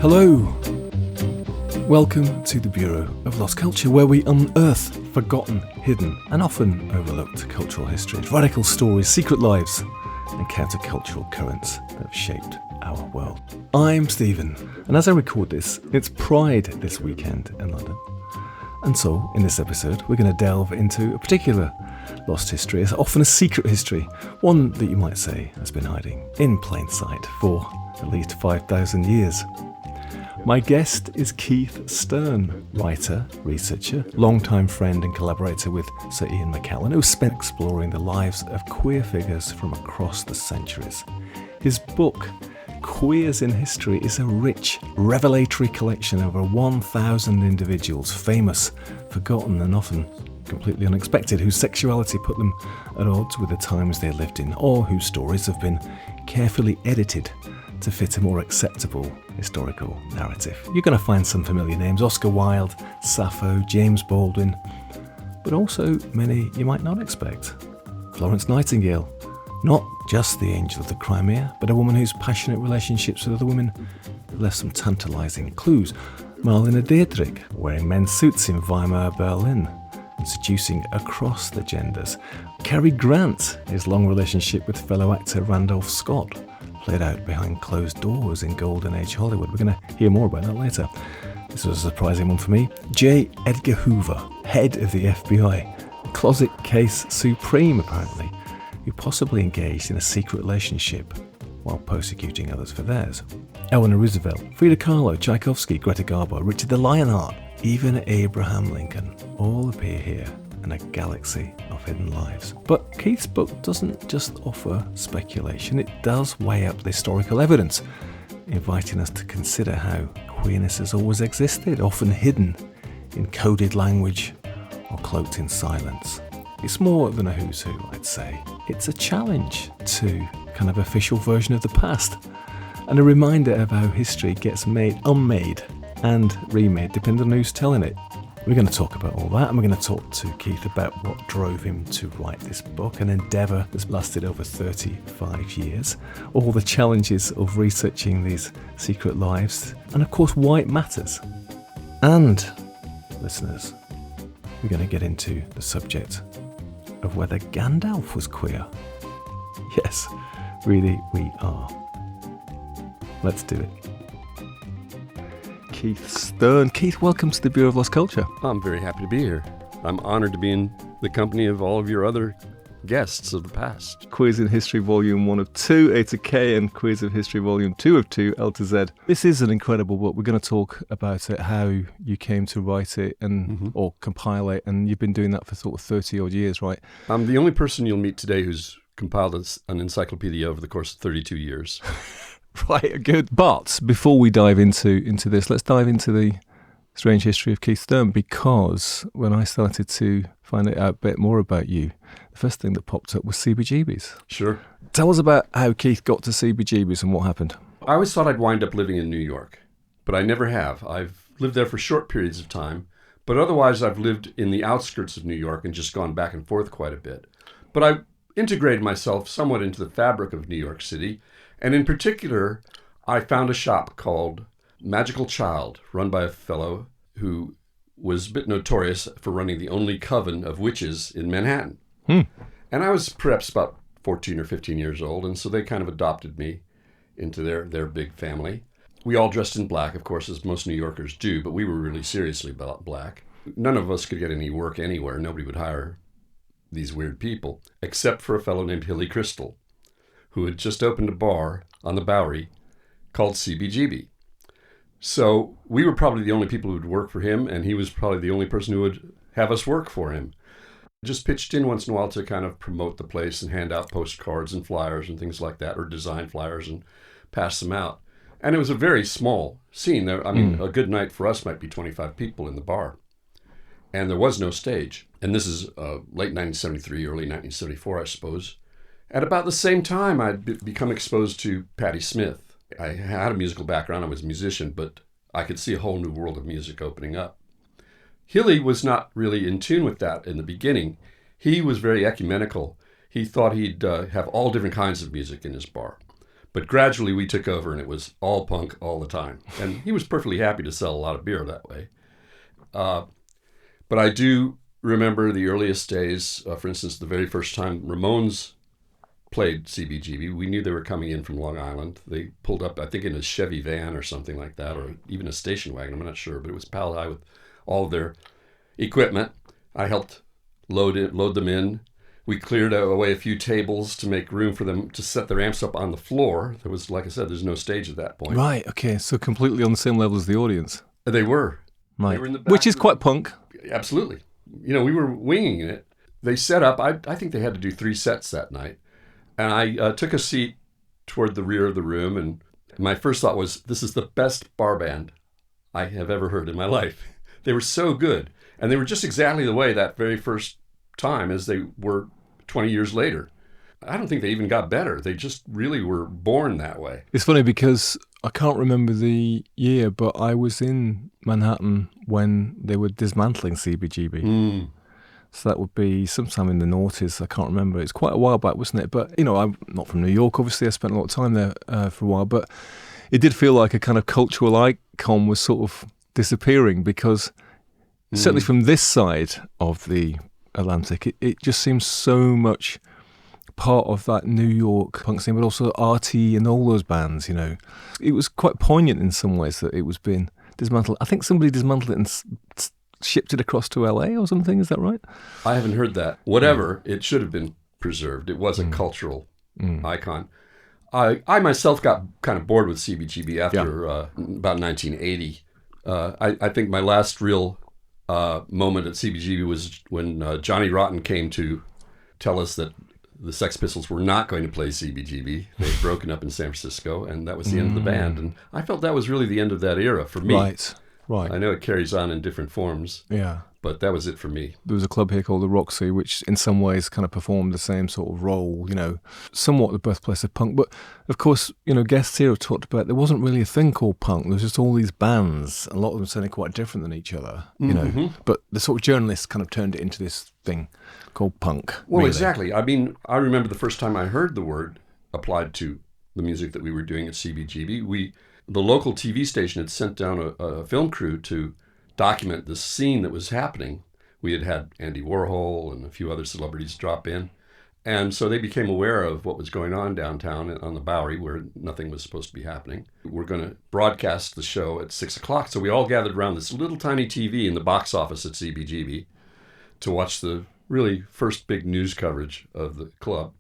Hello! Welcome to the Bureau of Lost Culture, where we unearth forgotten, hidden and often overlooked cultural histories, radical stories, secret lives and countercultural currents that have shaped our world. I'm Stephen, and as I record this, it's Pride this weekend in London. And so, in this episode, we're going to delve into a particular lost history, often a secret history, one that you might say has been hiding in plain sight for at least 5,000 years. My guest is Keith Stern, writer, researcher, longtime friend and collaborator with Sir Ian McKellen, who spent exploring the lives of queer figures from across the centuries. His book, Queers in History, is a rich, revelatory collection of over 1,000 individuals, famous, forgotten and often completely unexpected, whose sexuality put them at odds with the times they lived in, or whose stories have been carefully edited to fit a more acceptable historical narrative. You're going to find some familiar names: Oscar Wilde, Sappho, James Baldwin, but also many you might not expect. Florence Nightingale, not just the angel of the Crimea, but a woman whose passionate relationships with other women left some tantalising clues. Marlene and Dietrich, wearing men's suits in Weimar, Berlin, and seducing across the genders. Cary Grant, his long relationship with fellow actor Randolph Scott, played out behind closed doors in Golden Age Hollywood. We're going to hear more about that later. This was a surprising one for me. J. Edgar Hoover, head of the FBI, closet case supreme apparently, who possibly engaged in a secret relationship while persecuting others for theirs. Eleanor Roosevelt, Frida Kahlo, Tchaikovsky, Greta, Garbo, Richard the Lionheart, even Abraham Lincoln, all appear here in a galaxy of hidden lives. But Keith's book doesn't just offer speculation, it does weigh up the historical evidence, inviting us to consider how queerness has always existed, often hidden in coded language or cloaked in silence. It's more than a who's who, I'd say. It's a challenge to kind of official version of the past, and a reminder of how history gets made, unmade and remade, depending on who's telling it. We're going to talk about all that, and we're going to talk to Keith about what drove him to write this book, an endeavour that's lasted over 35 years, all the challenges of researching these secret lives, and of course why it matters. And, listeners, we're going to get into the subject of whether Gandalf was queer. Yes, really we are. Let's do it. Keith Stern. Keith, welcome to the Bureau of Lost Culture. I'm very happy to be here. I'm honored to be in the company of all of your other guests of the past. Queers in History Volume 1 of 2, A to K, and Queers of History Volume 2 of 2, L to Z. This is an incredible book. We're going to talk about it, how you came to write it and or compile it, and you've been doing that for sort of 30 odd years, right? I'm the only person you'll meet today who's compiled an encyclopedia over the course of 32 years. Right, good. But before we dive into this, let's dive into the strange history of Keith Stern, because when I started to find out a bit more about you, the first thing that popped up was CBGBs. Sure. Tell us about how Keith got to CBGBs and what happened. I always thought I'd wind up living in New York, but I never have. I've lived there for short periods of time, but otherwise I've lived in the outskirts of New York and just gone back and forth quite a bit. But I integrated myself somewhat into the fabric of New York City. And in particular, I found a shop called Magical Child, run by a fellow who was a bit notorious for running the only coven of witches in Manhattan. And I was perhaps about 14 or 15 years old, and so they kind of adopted me into their big family. We all dressed in black, of course, as most New Yorkers do, but we were really seriously about black. None of us could get any work anywhere. Nobody would hire these weird people, except for a fellow named Hilly Crystal, who had just opened a bar on the Bowery called CBGB. So we were probably the only people who would work for him, and he was probably the only person who would have us work for him. Just pitched in once in a while to kind of promote the place and hand out postcards and flyers and things like that, or design flyers and pass them out. And it was a very small scene. I mean, a good night for us might be 25 people in the bar. And there was no stage. And this is late 1973, early 1974, I suppose. At about the same time, I'd become exposed to Patti Smith. I had a musical background. I was a musician, but I could see a whole new world of music opening up. Hilly was not really in tune with that in the beginning. He was very ecumenical. He thought he'd have all different kinds of music in his bar. But gradually we took over, and it was all punk all the time. And he was perfectly happy to sell a lot of beer that way. But I do remember the earliest days. For instance, the very first time Ramones played CBGB, we knew they were coming in from Long Island. They pulled up, I think, in a Chevy van or something like that, or even a station wagon. I'm not sure, but it was piled high with all of their equipment. I helped load them in. We cleared away a few tables to make room for them to set their amps up on the floor. There was, like I said, there's no stage at that point. Right, okay, so completely on the same level as the audience. They were. Right. They were in the back. Which is quite punk. Absolutely. You know, we were winging it. They set up, I think they had to do 3 sets that night. And I took a seat toward the rear of the room, and my first thought was, this is the best bar band I have ever heard in my life. They were so good. And they were just exactly the way that very first time as they were 20 years later. I don't think they even got better. They just really were born that way. It's funny because I can't remember the year, but I was in Manhattan when they were dismantling CBGB. So that would be sometime in the noughties. I can't remember. It's quite a while back, wasn't it? But, you know, I'm not from New York, obviously. I spent a lot of time there for a while. But it did feel like a kind of cultural icon was sort of disappearing because certainly from this side of the Atlantic, it just seems so much part of that New York punk scene, but also Artie and all those bands, you know. It was quite poignant in some ways that it was being dismantled. I think somebody dismantled it and shipped it across to LA or something, is that right? I haven't heard that. Whatever, it should have been preserved. It was a cultural icon. I myself got kind of bored with CBGB after about 1980. I think my last real moment at CBGB was when Johnny Rotten came to tell us that the Sex Pistols were not going to play CBGB. They had broken up in San Francisco, and that was the end of the band. And I felt that was really the end of that era for me. Right. I know it carries on in different forms. Yeah. But that was it for me. There was a club here called the Roxy, which in some ways kind of performed the same sort of role, you know, somewhat the birthplace of punk. But of course, you know, guests here have talked about there wasn't really a thing called punk. There was just all these bands, a lot of them sounding quite different than each other, you know. But the sort of journalists kind of turned it into this thing called punk. Well, really. Exactly. I mean, I remember the first time I heard the word applied to the music that we were doing at CBGB. The local TV station had sent down a film crew to document the scene that was happening. We had Andy Warhol and a few other celebrities drop in. And so they became aware of what was going on downtown on the Bowery, where nothing was supposed to be happening. We're going to broadcast the show at 6 o'clock. So we all gathered around this little tiny TV in the box office at CBGB to watch the really first big news coverage of the club.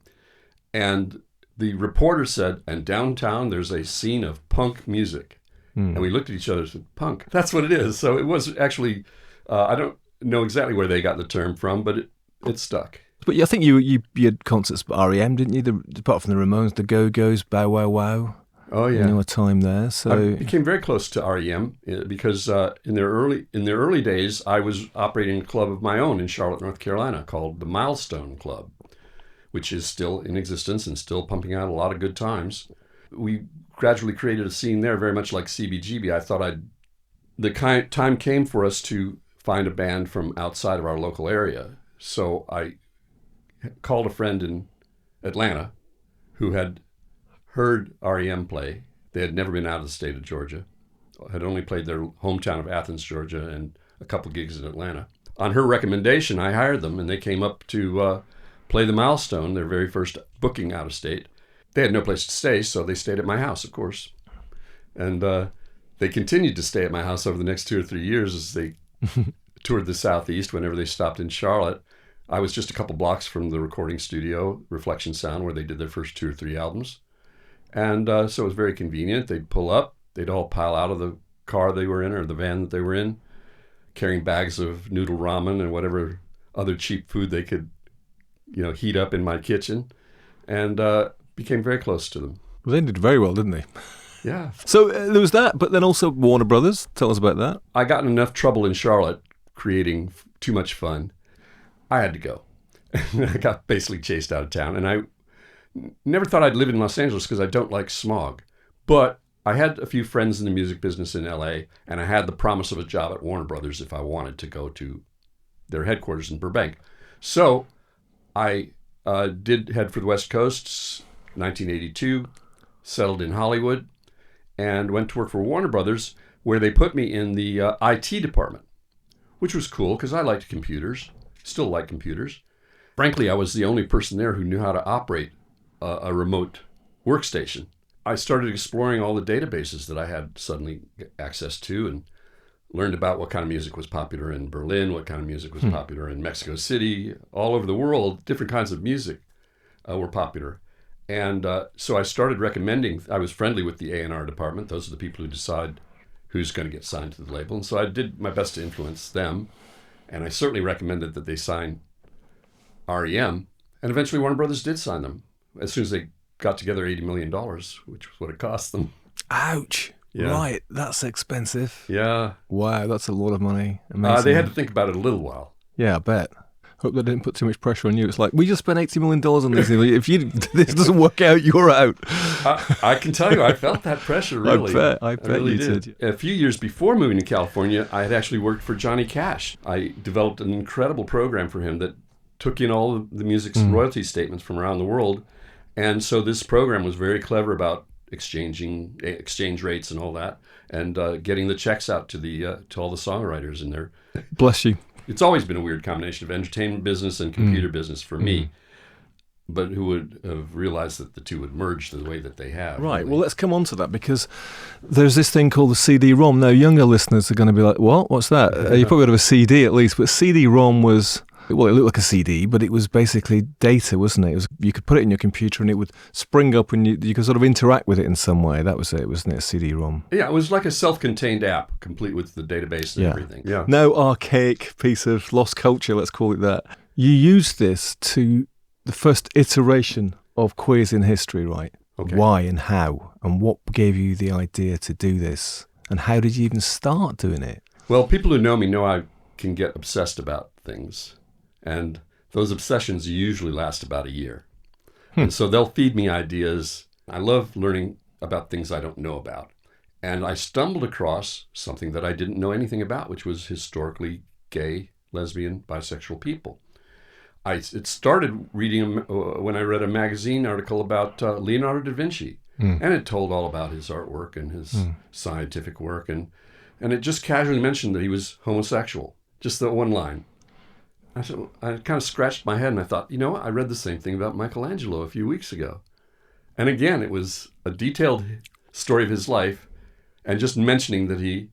And the reporter said, and downtown there's a scene of punk music. And we looked at each other and said, punk, that's what it is. So it was actually, I don't know exactly where they got the term from, but it stuck. But I think you had concerts at REM, didn't you? Apart from the Ramones, the Go-Go's, Bow Wow Wow. Oh yeah, you know, a time there. So I became very close to REM because in their early days, I was operating a club of my own in Charlotte, North Carolina, called the Milestone Club, which is still in existence and still pumping out a lot of good times. We gradually created a scene there, very much like CBGB. I thought time came for us to find a band from outside of our local area. So I called a friend in Atlanta who had heard REM play. They had never been out of the state of Georgia, had only played their hometown of Athens, Georgia, and a couple gigs in Atlanta. On her recommendation, I hired them, and they came up to play the Milestone, their very first booking out of state. They had no place to stay, so they stayed at my house, of course. And they continued to stay at my house over the next 2 or 3 years as they toured the Southeast whenever they stopped in Charlotte. I was just a couple blocks from the recording studio, Reflection Sound, where they did their first 2 or 3 albums. And so it was very convenient. They'd pull up, they'd all pile out of the car they were in or the van that they were in, carrying bags of noodle ramen and whatever other cheap food they could, heat up in my kitchen, and became very close to them. Well, they did very well, didn't they? Yeah. So there was that, but then also Warner Brothers. Tell us about that. I got in enough trouble in Charlotte creating too much fun. I had to go. I got basically chased out of town, and I never thought I'd live in Los Angeles because I don't like smog. But I had a few friends in the music business in LA, and I had the promise of a job at Warner Brothers if I wanted to go to their headquarters in Burbank. So I did head for the West Coast, 1982, settled in Hollywood, and went to work for Warner Brothers, where they put me in the IT department, which was cool because I liked computers, still like computers. Frankly, I was the only person there who knew how to operate a remote workstation. I started exploring all the databases that I had suddenly access to and learned about what kind of music was popular in Berlin, what kind of music was popular in Mexico City, all over the world. Different kinds of music were popular. And so I started recommending, I was friendly with the A&R department. Those are the people who decide who's going to get signed to the label. And so I did my best to influence them. And I certainly recommended that they sign REM. And eventually Warner Brothers did sign them as soon as they got together $80 million, which was what it cost them. Ouch. Yeah. Right, that's expensive. Yeah. Wow, that's a lot of money. Amazing. They had to think about it a little while. Yeah, I bet. Hope they didn't put too much pressure on you. It's like, we just spent $80 million on this. If this doesn't work out, you're out. I can tell you, I felt that pressure, really. I bet really you did. A few years before moving to California, I had actually worked for Johnny Cash. I developed an incredible program for him that took in all of the music's royalty statements from around the world. And so this program was very clever about exchange rates and all that, and getting the checks out to all the songwriters in there. Bless you. It's always been a weird combination of entertainment business and computer business for me, but who would have realized that the two would merge the way that they have? Right, really. well, let's come on to that, because there's this thing called the CD-ROM. Now, younger listeners are going to be like, what? What's that? You probably heard of a CD at least, but CD-ROM was... Well, it looked like a CD, but it was basically data, wasn't it? You could put it in your computer and it would spring up and you could sort of interact with it in some way. That was it, wasn't it? A CD-ROM. Yeah, it was like a self-contained app, complete with the database and everything. Yeah. No archaic piece of lost culture, let's call it that. You used this to the first iteration of Queers in History, right? Okay. Why and how? And what gave you the idea to do this? And how did you even start doing it? Well, people who know me know I can get obsessed about things. And those obsessions usually last about a year. And so they'll feed me ideas. I love learning about things I don't know about. And I stumbled across something that I didn't know anything about, which was historically gay, lesbian, bisexual people. It started reading when I read a magazine article about Leonardo da Vinci. And it told all about his artwork and his scientific work. And it just casually mentioned that he was homosexual. Just that one line. I kind of scratched my head and I thought, I read the same thing about Michelangelo a few weeks ago. And again, it was a detailed story of his life and just mentioning that he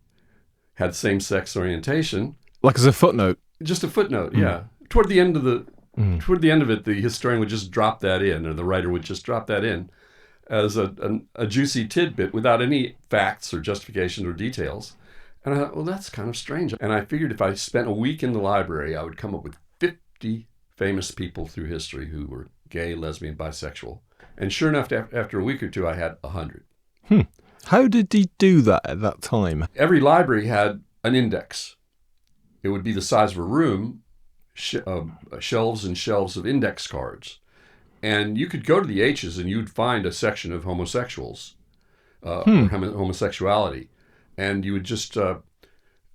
had same-sex orientation. Like as a footnote? Just a footnote, yeah. Toward the end of it, the historian would just drop that in, or the writer would just drop that in as a juicy tidbit without any facts or justification or details. And I thought, well, that's kind of strange. And I figured if I spent a week in the library, I would come up with 50 famous people through history who were gay, lesbian, bisexual. And sure enough, after a week or two, I had 100. How did he do that at that time? Every library had an index. It would be the size of a room, shelves and shelves of index cards. And you could go to the H's and you'd find a section of homosexuals, or homosexuality. And you would just, you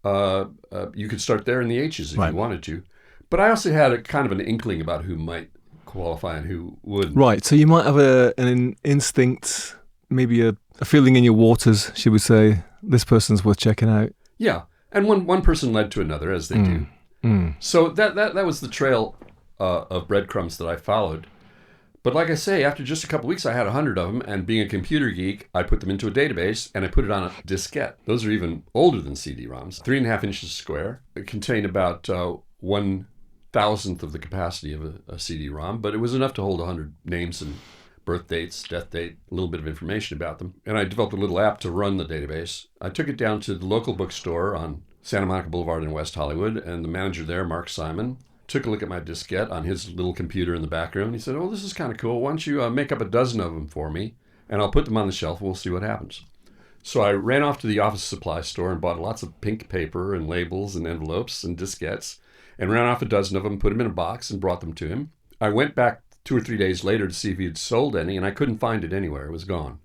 could start there in the H's if you wanted to. But I also had a kind of an inkling about who might qualify and who wouldn't. Right, so you might have an instinct, maybe a feeling in your waters, should we say, this person's worth checking out. Yeah, and one person led to another, as they do. So that was the trail of breadcrumbs that I followed. But like I say, after just a couple weeks, I had 100 of them, and being a computer geek, I put them into a database, and I put it on a diskette. Those are even older than CD-ROMs, 3.5 inches square. It contained about 1/1000th of the capacity of a CD-ROM, but it was enough to hold 100 names and birth dates, death date, a little bit of information about them. And I developed a little app to run the database. I took it down to the local bookstore on Santa Monica Boulevard in West Hollywood, and the manager there, Mark Simon, took a look at my diskette on his little computer in the back room. He said, oh, this is kind of cool. Why don't you make up a dozen of them for me, and I'll put them on the shelf, and we'll see what happens. So I ran off to the office supply store and bought lots of pink paper and labels and envelopes and diskettes, and ran off a dozen of them, put them in a box, and brought them to him. I went back 2 or 3 days later to see if he had sold any, and I couldn't find it anywhere. It was gone.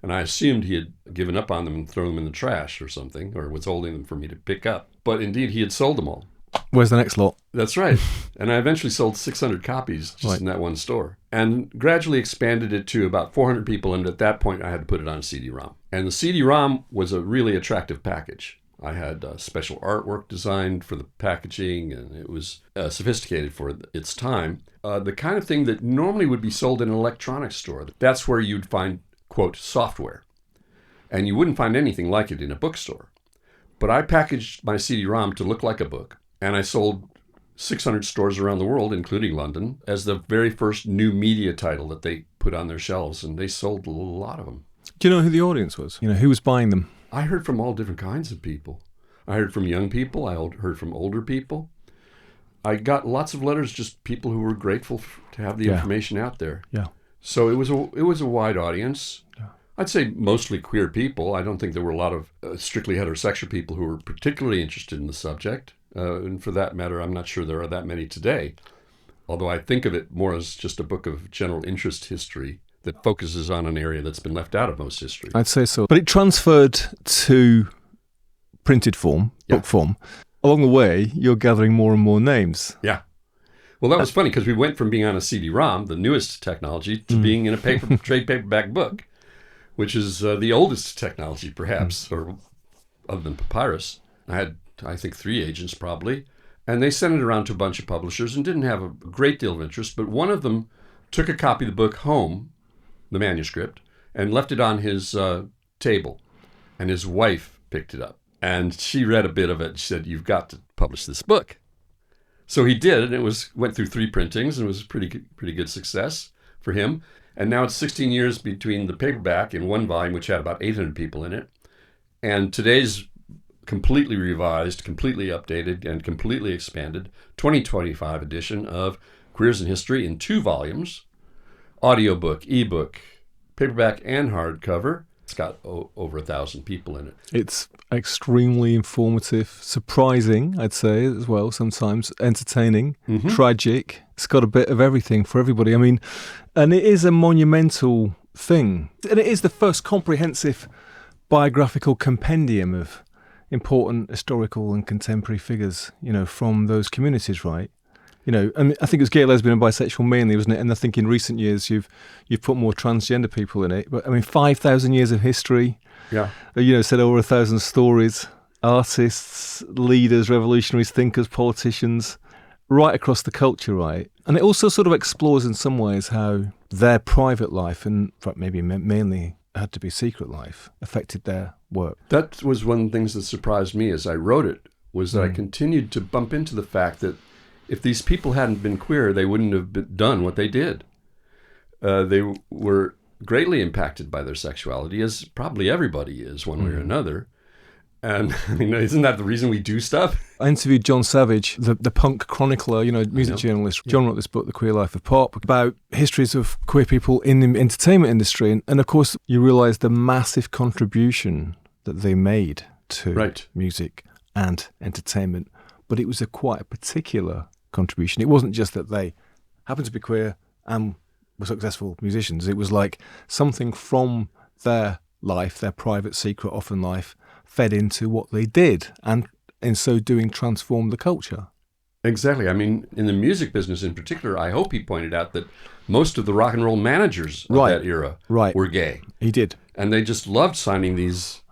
And I assumed he had given up on them and thrown them in the trash or something, or was holding them for me to pick up. But indeed, he had sold them all. Where's the next lot? That's right. And I eventually sold 600 copies just in that one store. And gradually expanded it to about 400 people. And at that point, I had to put it on CD-ROM. And the CD-ROM was a really attractive package. I had special artwork designed for the packaging, and it was sophisticated for its time. The kind of thing that normally would be sold in an electronics store. That's where you'd find, quote, software. And you wouldn't find anything like it in a bookstore. But I packaged my CD-ROM to look like a book, and I sold 600 stores around the world, including London, as the very first new media title that they put on their shelves, and they sold a lot of them. Do you know who the audience was? Who was buying them? I heard from all different kinds of people. I heard from young people. I heard from older people. I got lots of letters, just people who were grateful to have the information out there. Yeah. So it was a wide audience. Yeah. I'd say mostly queer people. I don't think there were a lot of strictly heterosexual people who were particularly interested in the subject. And for that matter, I'm not sure there are that many today. Although I think of it more as just a book of general interest history that focuses on an area that's been left out of most history. I'd say so. But it transferred to printed form, book form. Along the way, you're gathering more and more names. Yeah. Well, that was funny because we went from being on a CD-ROM, the newest technology, to being in a trade paperback book, which is the oldest technology, perhaps, or other than papyrus. I had, I think, 3 agents probably, and they sent it around to a bunch of publishers and didn't have a great deal of interest, but one of them took a copy of the book home, the manuscript, and left it on his table, and his wife picked it up. And she read a bit of it and she said, "You've got to publish this book." So he did, and it went through 3 printings, and it was a pretty good success for him. And now it's 16 years between the paperback in one volume, which had about 800 people in it, and today's completely revised, completely updated, and completely expanded 2025 edition of Queers in History in 2 volumes, audiobook, ebook, paperback, and hardcover. It's got over 1,000 people in it. It's extremely informative, surprising, I'd say, as well, sometimes entertaining, tragic. It's got a bit of everything for everybody. I mean, and it is a monumental thing. And it is the first comprehensive biographical compendium of important historical and contemporary figures, from those communities, right? And I think it was gay, lesbian, and bisexual mainly, wasn't it? And I think in recent years you've put more transgender people in it. But I mean, 5,000 years of history. Yeah. Said over 1,000 stories, artists, leaders, revolutionaries, thinkers, politicians, right across the culture, right? And it also sort of explores in some ways how their private life, and maybe mainly had to be secret life, affected their work. That was one of the things that surprised me as I wrote it, was that I continued to bump into the fact that if these people hadn't been queer, they wouldn't have done what they did. They were greatly impacted by their sexuality, as probably everybody is, one way or another. And I mean, isn't that the reason we do stuff? I interviewed John Savage, the punk chronicler, music journalist. John wrote this book, The Queer Life of Pop, about histories of queer people in the entertainment industry. And of course, you realise the massive contribution that they made to music and entertainment. But it was quite a particular contribution. It wasn't just that they happened to be queer and were successful musicians. It was like something from their life, their private, secret, often life, fed into what they did, and in so doing transformed the culture. Exactly. I mean, in the music business in particular, I hope he pointed out that most of the rock and roll managers of that era were gay. He did. And they just loved signing these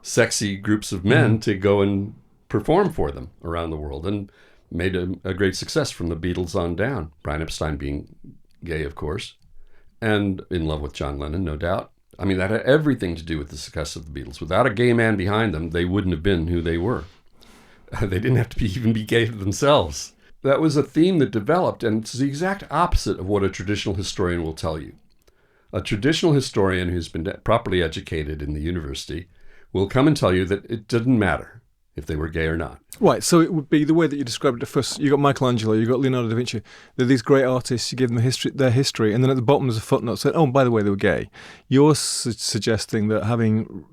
sexy groups of men to go and perform for them around the world, and made a great success from the Beatles on down. Brian Epstein being gay, of course, and in love with John Lennon, no doubt. I mean, that had everything to do with the success of the Beatles. Without a gay man behind them, they wouldn't have been who they were. They didn't have to even be gay themselves. That was a theme that developed, and it's the exact opposite of what a traditional historian will tell you. A traditional historian who's been properly educated in the university will come and tell you that it didn't matter if they were gay or not. Right, so it would be the way that you described it at first. You got Michelangelo, you got Leonardo da Vinci. They're these great artists, you give them their history, and then at the bottom there's a footnote saying, oh, by the way, they were gay. You're suggesting that having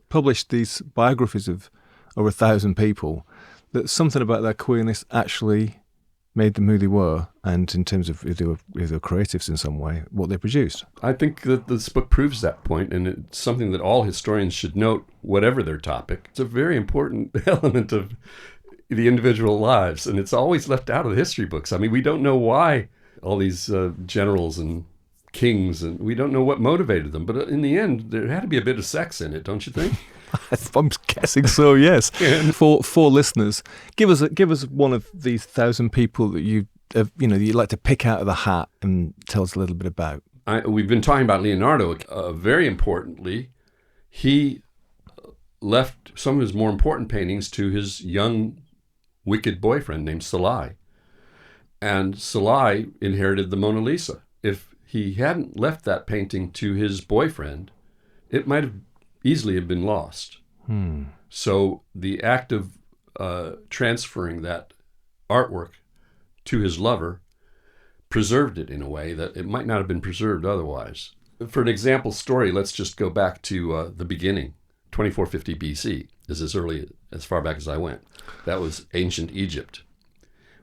published these biographies of over 1,000 people, that something about their queerness actually made them who they were, and in terms of if they were creatives in some way, what they produced. I think that this book proves that point, and it's something that all historians should note, whatever their topic. It's a very important element of the individual lives, and it's always left out of the history books. I mean, we don't know why all these generals and kings, and we don't know what motivated them. But in the end, there had to be a bit of sex in it, don't you think? I'm guessing so. Yes. For listeners, give us one of these 1,000 people that you'd like to pick out of the hat and tell us a little bit about. We've been talking about Leonardo. Very importantly, he left some of his more important paintings to his young, wicked boyfriend named Salai. And Salai inherited the Mona Lisa. If he hadn't left that painting to his boyfriend, it might have easily have been lost. So the act of transferring that artwork to his lover preserved it in a way that it might not have been preserved otherwise. For an example story, let's just go back to the beginning. 2450 BC is as far back as I went. That was ancient Egypt,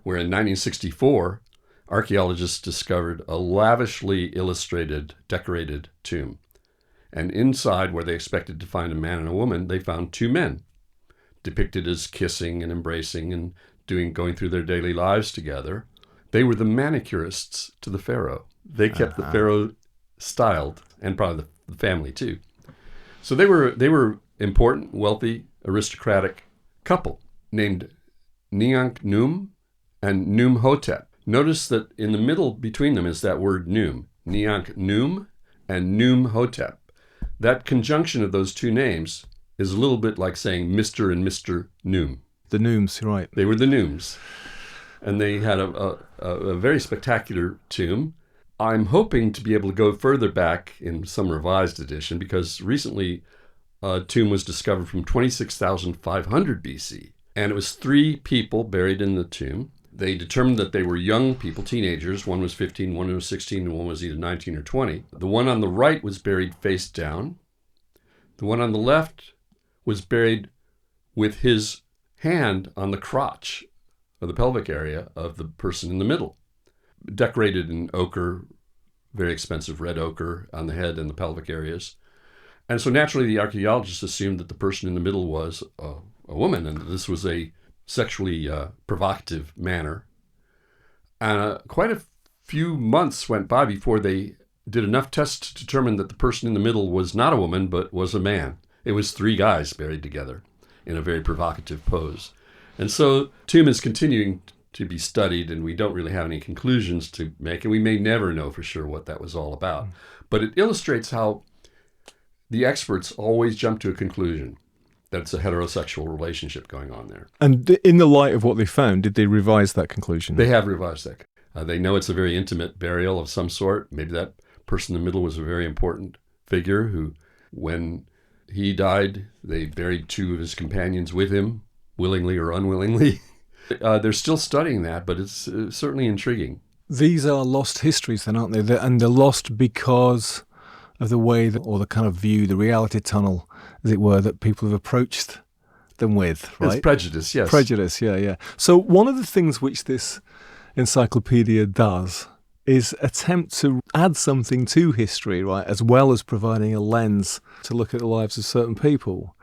where in 1964, archaeologists discovered a lavishly illustrated, decorated tomb. And inside, where they expected to find a man and a woman, they found two men, depicted as kissing and embracing and going through their daily lives together. They were the manicurists to the pharaoh. They kept the pharaoh styled, and probably the family too. So they were important, wealthy, aristocratic couple named Niank-Num and Num-Hotep. Notice that in the middle between them is that word Num, Niank-Num and Num-Hotep. That conjunction of those two names is a little bit like saying Mr. and Mr. Num. The Nums, right. They were the Nums. And they had a very spectacular tomb. I'm hoping to be able to go further back in some revised edition, because recently a tomb was discovered from 26,500 BC. And it was 3 people buried in the tomb. They determined that they were young people, teenagers. One was 15, one was 16, and one was either 19 or 20. The one on the right was buried face down. The one on the left was buried with his hand on the crotch of the pelvic area of the person in the middle, decorated in ochre, very expensive red ochre on the head and the pelvic areas. And so naturally the archaeologists assumed that the person in the middle was a woman, and this was a sexually provocative manner. And quite a few months went by before they did enough tests to determine that the person in the middle was not a woman, but was a man. It was 3 guys buried together in a very provocative pose. And so tomb is continuing to be studied, and we don't really have any conclusions to make, and we may never know for sure what that was all about. But it illustrates how the experts always jump to a conclusion that it's a heterosexual relationship going on there. And in the light of what they found, did they revise that conclusion? They have revised that. They know it's a very intimate burial of some sort. Maybe that person in the middle was a very important figure who, when he died, they buried 2 of his companions with him, willingly or unwillingly. They're still studying that, but it's certainly intriguing. These are lost histories then, aren't they? And they're lost because of the way that, or the kind of view, the reality tunnel, as it were, that people have approached them with, right? It's prejudice, yes. Prejudice, yeah. So one of the things which this encyclopedia does is attempt to add something to history, right, as well as providing a lens to look at the lives of certain people.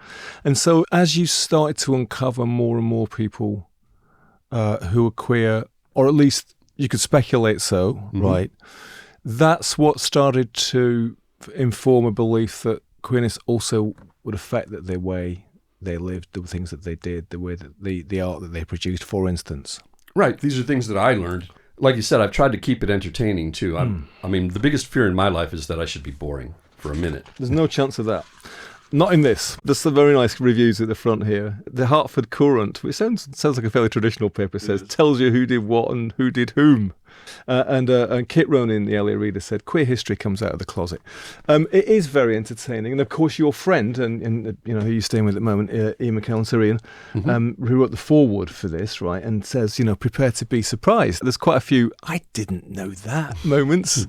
And so as you started to uncover more and more people who are queer, or at least you could speculate so, right, that's what started to inform a belief that queerness also would affect the way they lived, the things that they did, the way that the art that they produced, for instance. Right. These are things that I learned. Like you said, I've tried to keep it entertaining too. I mean, the biggest fear in my life is that I should be boring for a minute. There's no chance of that. Not in this. There's some very nice reviews at the front here. The Hartford Courant, which sounds like a fairly traditional paper, says, tells you who did what and who did whom. And Kit Ronan, the LA Reader, said, queer history comes out of the closet. It is very entertaining. And of course, your friend, and you know who you're staying with at the moment, Ian McKellen-Syrian, who wrote the foreword for this, right, and says, prepare to be surprised. There's quite a few, I didn't know that moments.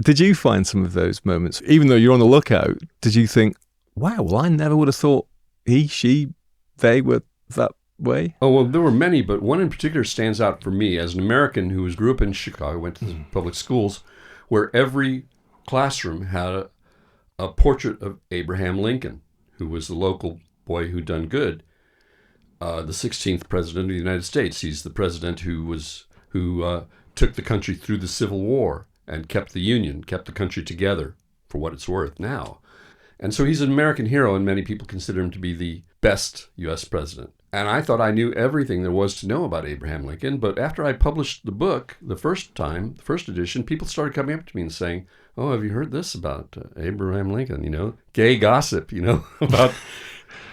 Did you find some of those moments? Even though you're on the lookout, did you think, wow, well, I never would have thought he, she, they were that way? Oh, well, there were many, but one in particular stands out for me as an American who grew up in Chicago, went to the public schools, where every classroom had a portrait of Abraham Lincoln, who was the local boy who'd done good. the 16th president of the United States. He's the president who took the country through the Civil War and kept the Union, kept the country together, for what it's worth now. And so he's an American hero, and many people consider him to be the best U.S. president. And I thought I knew everything there was to know about Abraham Lincoln, but after I published the book the first edition, people started coming up to me and saying, "Oh, have you heard this about Abraham Lincoln, gay gossip, about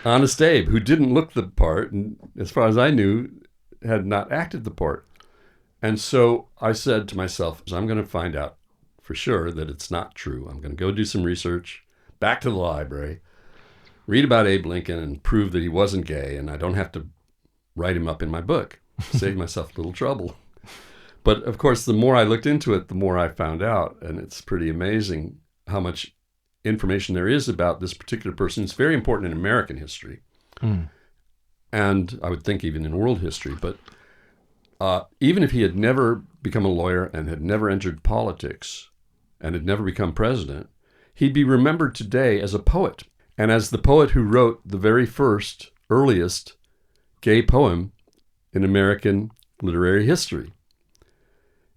Honest Abe, who didn't look the part, and as far as I knew, had not acted the part." And so I said to myself, I'm going to find out for sure that it's not true. I'm going to go do some research, back to the library, read about Abe Lincoln and prove that he wasn't gay, and I don't have to write him up in my book. Save myself a little trouble. But of course, the more I looked into it, the more I found out, and it's pretty amazing how much information there is about this particular person. It's very important in American history, and I would think even in world history. But even if he had never become a lawyer and had never entered politics and had never become president, he'd be remembered today as a poet, and as the poet who wrote the very first, earliest gay poem in American literary history.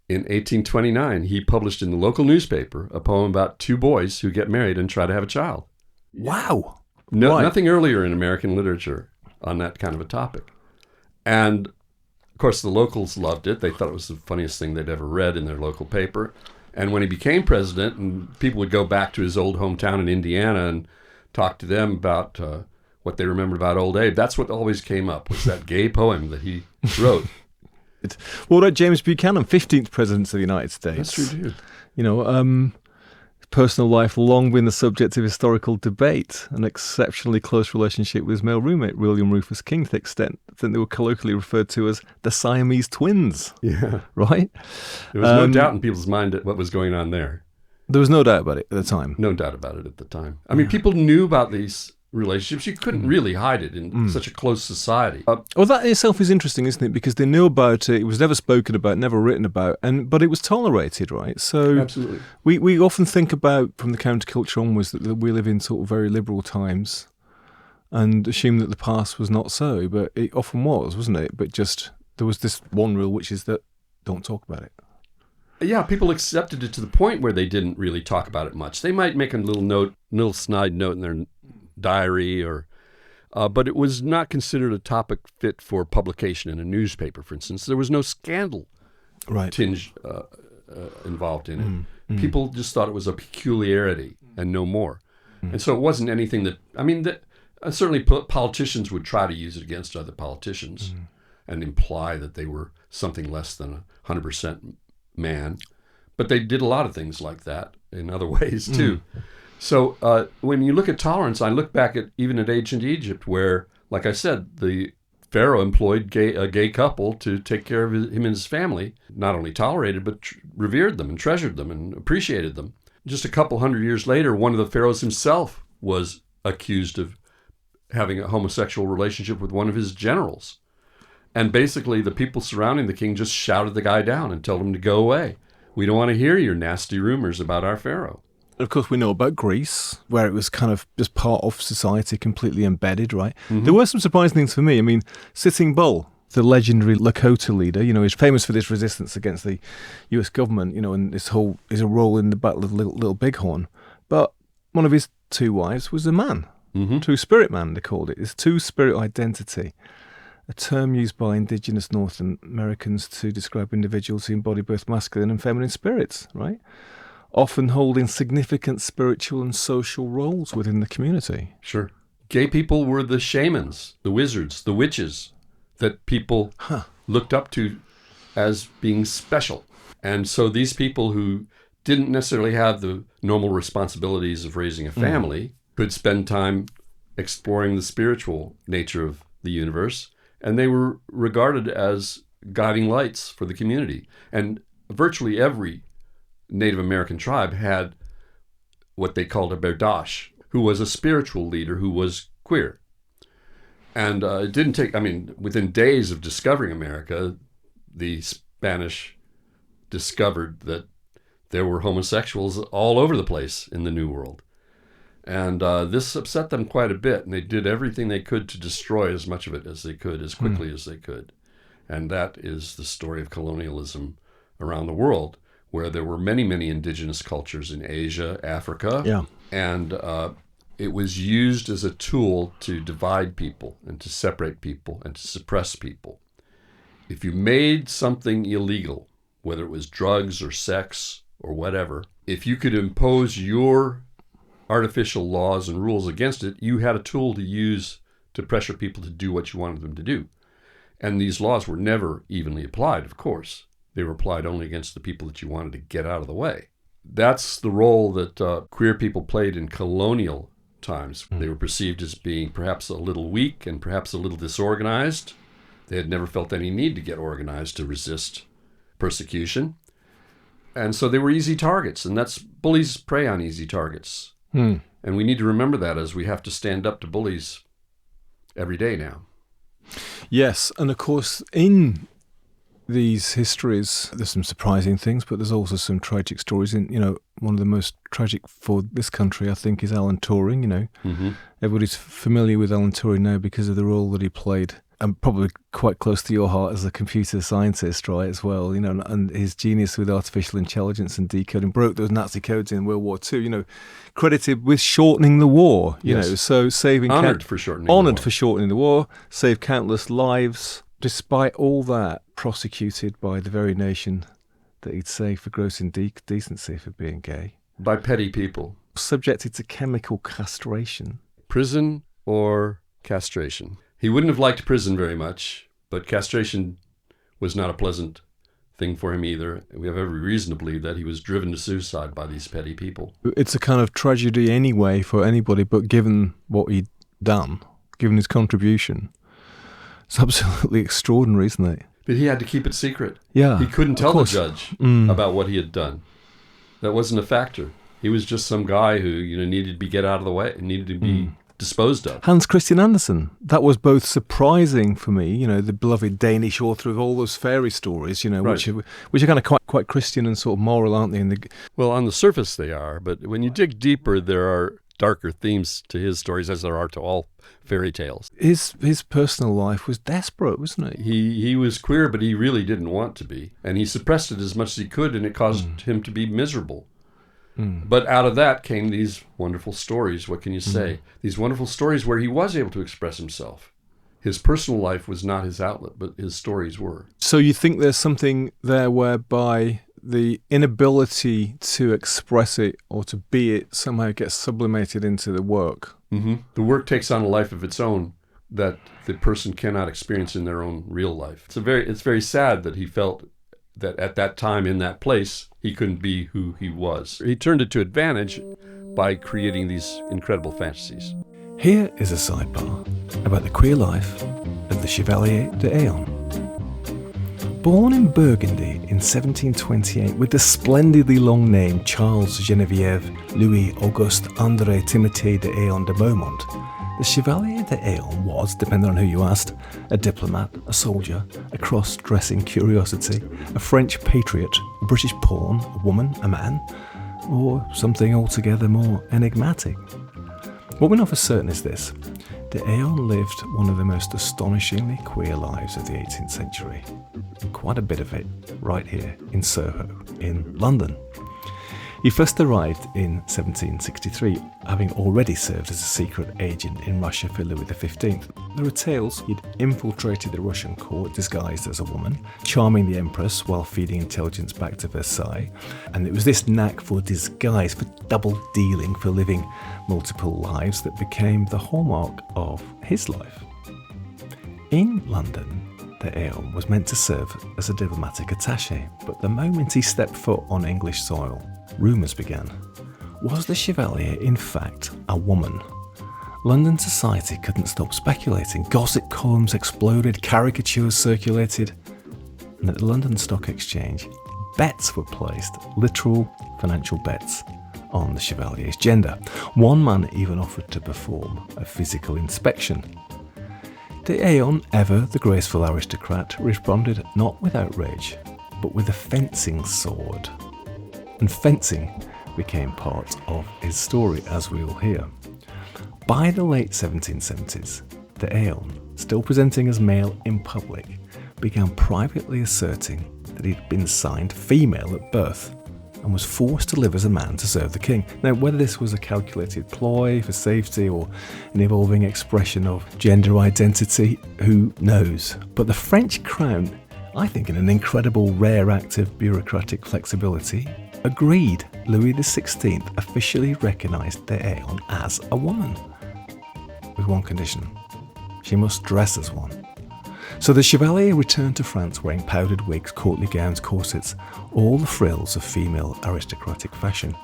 In 1829, he published in the local newspaper a poem about two boys who get married and try to have a child. Wow. Right. Nothing earlier in American literature on that kind of a topic. And of course, the locals loved it. They thought it was the funniest thing they'd ever read in their local paper. And when he became president, and people would go back to his old hometown in Indiana and talk to them about what they remembered about old Abe, that's what always came up, was that gay poem that he wrote. Well, like James Buchanan, 15th president of the United States. That's true, too. Personal life long been the subject of historical debate, an exceptionally close relationship with his male roommate, William Rufus King, to the extent that they were colloquially referred to as the Siamese twins. Yeah. Right? There was no doubt in people's mind what was going on there. There was no doubt about it at the time. No doubt about it at the time. I mean, people knew about these relationships. You couldn't really hide it in such a close society. Well, that in itself is interesting, isn't it? Because they knew about it. It was never spoken about, never written about, but it was tolerated, right? So absolutely, we often think about, from the counterculture onwards, that we live in sort of very liberal times, and assume that the past was not so. But it often was, wasn't it? But just there was this one rule, which is that don't talk about it. Yeah, people accepted it to the point where they didn't really talk about it much. They might make a little snide note in their diary, but it was not considered a topic fit for publication in a newspaper, for instance. There was no scandal tinge involved in it. People just thought it was a peculiarity and no more. And so it wasn't anything that, certainly politicians would try to use it against other politicians and imply that they were something less than 100% man. But they did a lot of things like that in other ways too. So when you look at tolerance, I look back at even at ancient Egypt, where, like I said, the pharaoh employed a gay couple to take care of him and his family, not only tolerated, but revered them and treasured them and appreciated them. Just a couple hundred years later, one of the pharaohs himself was accused of having a homosexual relationship with one of his generals. And basically, the people surrounding the king just shouted the guy down and told him to go away. We don't want to hear your nasty rumors about our pharaoh. Of course, we know about Greece, where it was kind of just part of society, completely embedded, right? There were some surprising things for me. I mean, Sitting Bull, the legendary Lakota leader, he's famous for this resistance against the US government, and his role in the Battle of Little Bighorn. But one of his two wives was a man, two-spirit man, they called it. It's two-spirit identity, a term used by indigenous North Americans to describe individuals who embody both masculine and feminine spirits, right? Often holding significant spiritual and social roles within the community. Sure. Gay people were the shamans, the wizards, the witches that people looked up to as being special. And so these people who didn't necessarily have the normal responsibilities of raising a family could spend time exploring the spiritual nature of the universe, and they were regarded as guiding lights for the community. And virtually every Native American tribe had what they called a berdache, who was a spiritual leader who was queer. And it didn't take, within days of discovering America, the Spanish discovered that there were homosexuals all over the place in the New World. And this upset them quite a bit, and they did everything they could to destroy as much of it as they could, as quickly as they could. And that is the story of colonialism around the world, where there were many, many indigenous cultures in Asia, Africa, and it was used as a tool to divide people and to separate people and to suppress people. If you made something illegal, whether it was drugs or sex or whatever, if you could impose your artificial laws and rules against it, you had a tool to use to pressure people to do what you wanted them to do. And these laws were never evenly applied, of course. They were applied only against the people that you wanted to get out of the way. That's the role that queer people played in colonial times. They were perceived as being perhaps a little weak and perhaps a little disorganized. They had never felt any need to get organized to resist persecution. And so they were easy targets, and that's bullies prey on easy targets. And we need to remember that as we have to stand up to bullies every day now. Yes, and of course, in these histories, there's some surprising things, but there's also some tragic stories. And, one of the most tragic for this country, I think, is Alan Turing. Everybody's familiar with Alan Turing now because of the role that he played, and probably quite close to your heart as a computer scientist, right, as well, and his genius with artificial intelligence and decoding broke those Nazi codes in World War II, credited with shortening the war, so saving... Honoured for shortening the war, saved countless lives. Despite all that, prosecuted by the very nation that he'd saved for gross indecency for being gay. By petty people. Subjected to chemical castration. Prison or castration. He wouldn't have liked prison very much, but castration was not a pleasant thing for him either. We have every reason to believe that he was driven to suicide by these petty people. It's a kind of tragedy anyway for anybody, but given what he'd done, given his contribution, it's absolutely extraordinary, isn't it? But he had to keep it secret. Yeah, he couldn't tell the judge about what he had done. That wasn't a factor. He was just some guy who needed to be get out of the way and needed to be disposed of. Hans Christian Andersen. That was both surprising for me, the beloved Danish author of all those fairy stories, which are kind of quite Christian and sort of moral, aren't they? Well, on the surface they are, but when you dig deeper, there are darker themes to his stories as there are to all fairy tales. His personal life was desperate, wasn't it? He was queer, but he really didn't want to be. And he suppressed it as much as he could, and it caused him to be miserable. But out of that came these wonderful stories. What can you say? These wonderful stories where he was able to express himself. His personal life was not his outlet, but his stories were. So you think there's something there whereby the inability to express it or to be it somehow gets sublimated into the work? The work takes on a life of its own that the person cannot experience in their own real life. It's very sad that he felt that at that time in that place, he couldn't be who he was. He turned it to advantage by creating these incredible fantasies. Here is a sidebar about the queer life of the Chevalier d'Eon. Born in Burgundy in 1728 with the splendidly long name Charles Geneviève Louis Auguste André Timothée d'Eon de Beaumont, the Chevalier d'Eon was, depending on who you asked, a diplomat, a soldier, a cross-dressing curiosity, a French patriot, a British pawn, a woman, a man, or something altogether more enigmatic. What we know for certain is this: d'Eon lived one of the most astonishingly queer lives of the 18th century. Quite a bit of it right here in Soho, in London. He first arrived in 1763, having already served as a secret agent in Russia for Louis XV. There are tales he'd infiltrated the Russian court disguised as a woman, charming the Empress while feeding intelligence back to Versailles. And it was this knack for disguise, for double dealing, for living multiple lives that became the hallmark of his life. In London, d'Eon was meant to serve as a diplomatic attaché, but the moment he stepped foot on English soil, rumours began. Was the Chevalier, in fact, a woman? London society couldn't stop speculating. Gossip columns exploded, caricatures circulated, and at the London Stock Exchange, bets were placed, literal financial bets, on the Chevalier's gender. One man even offered to perform a physical inspection. D'Eon, ever the graceful aristocrat, responded not with outrage, but with a fencing sword. And fencing became part of his story, as we will hear. By the late 1770s, the Aeon, still presenting as male in public, began privately asserting that he'd been signed female at birth and was forced to live as a man to serve the king. Now, whether this was a calculated ploy for safety or an evolving expression of gender identity, who knows? But the French crown, I think in an incredible rare act of bureaucratic flexibility, agreed Louis XVI officially recognised the Aeon as a woman. With one condition: she must dress as one. So the Chevalier returned to France wearing powdered wigs, courtly gowns, corsets, all the frills of female aristocratic fashion.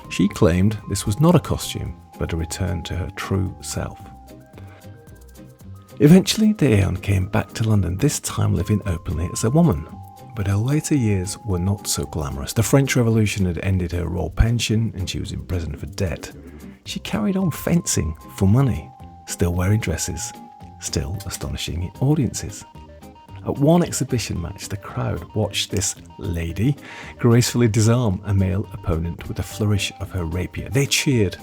She claimed this was not a costume, but a return to her true self. Eventually, the Aeon came back to London, this time living openly as a woman. But her later years were not so glamorous. The French Revolution had ended her royal pension and she was in prison for debt. She carried on fencing for money, still wearing dresses, still astonishing audiences. At one exhibition match, the crowd watched this lady gracefully disarm a male opponent with a flourish of her rapier. They cheered,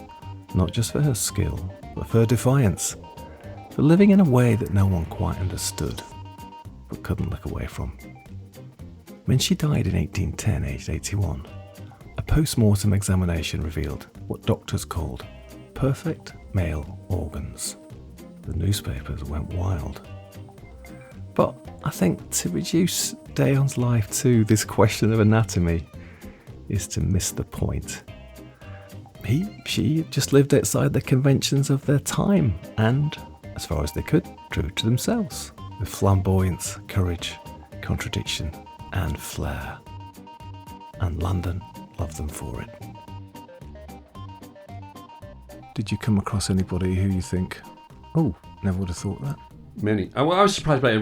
not just for her skill, but for her defiance, for living in a way that no one quite understood, but couldn't look away from. When she died in 1810, aged 81, a post-mortem examination revealed what doctors called perfect male organs. The newspapers went wild. But I think to reduce D'Eon's life to this question of anatomy is to miss the point. She just lived outside the conventions of their time and, as far as they could, true to themselves, with flamboyance, courage, contradiction and flair. And London loved them for it. Did you come across anybody who you think, oh, never would have thought that? Many. I was surprised by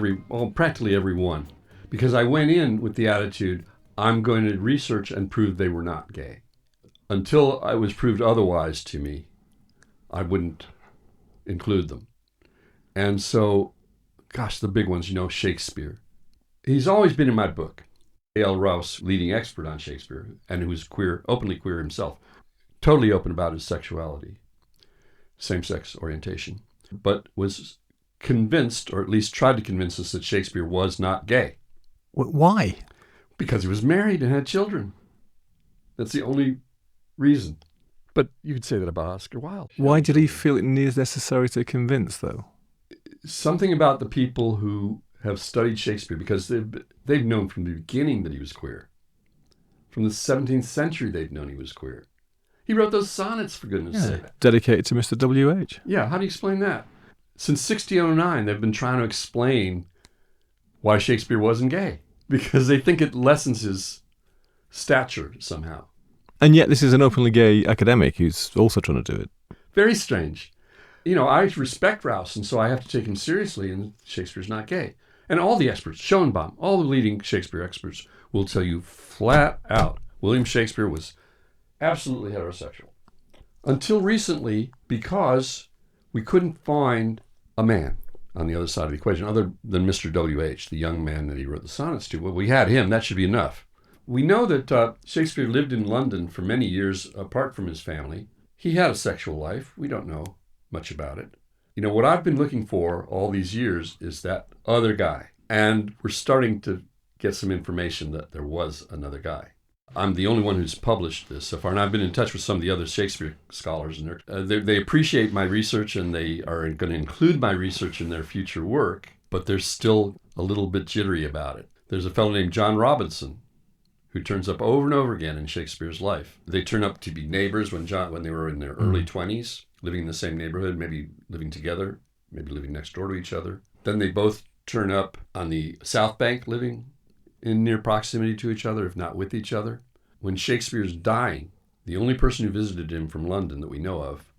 practically every one, because I went in with the attitude, I'm going to research and prove they were not gay. Until it was proved otherwise to me, I wouldn't include them. And so, gosh, the big ones, Shakespeare. He's always been in my book. A.L. Rouse, leading expert on Shakespeare, and who was queer, openly queer himself, totally open about his sexuality, same-sex orientation, but was convinced, or at least tried to convince us, that Shakespeare was not gay. Why? Because he was married and had children. That's the only reason. But you could say that about Oscar Wilde. Why did he feel it necessary to convince, though? Something about the people who have studied Shakespeare, because they've known from the beginning that he was queer. From the 17th century, they've known he was queer. He wrote those sonnets, for goodness sake. Dedicated to Mr. W.H. Yeah, how do you explain that? Since 1609, they've been trying to explain why Shakespeare wasn't gay, because they think it lessens his stature somehow. And yet this is an openly gay academic who's also trying to do it. Very strange. I respect Rouse, and so I have to take him seriously, and Shakespeare's not gay. And all the experts, Schoenbaum, all the leading Shakespeare experts will tell you flat out, William Shakespeare was absolutely heterosexual. Until recently, because we couldn't find a man on the other side of the equation, other than Mr. W.H., the young man that he wrote the sonnets to. Well, we had him. That should be enough. We know that Shakespeare lived in London for many years apart from his family. He had a sexual life. We don't know much about it. What I've been looking for all these years is that other guy. And we're starting to get some information that there was another guy. I'm the only one who's published this so far, and I've been in touch with some of the other Shakespeare scholars, and they appreciate my research, and they are going to include my research in their future work, but they're still a little bit jittery about it. There's a fellow named John Robinson who turns up over and over again in Shakespeare's life. They turn up to be neighbors when they were in their early 20s, living in the same neighborhood, maybe living together, maybe living next door to each other. Then they both turn up on the South Bank, living in near proximity to each other, if not with each other. When Shakespeare's dying, the only person who visited him from London that we know of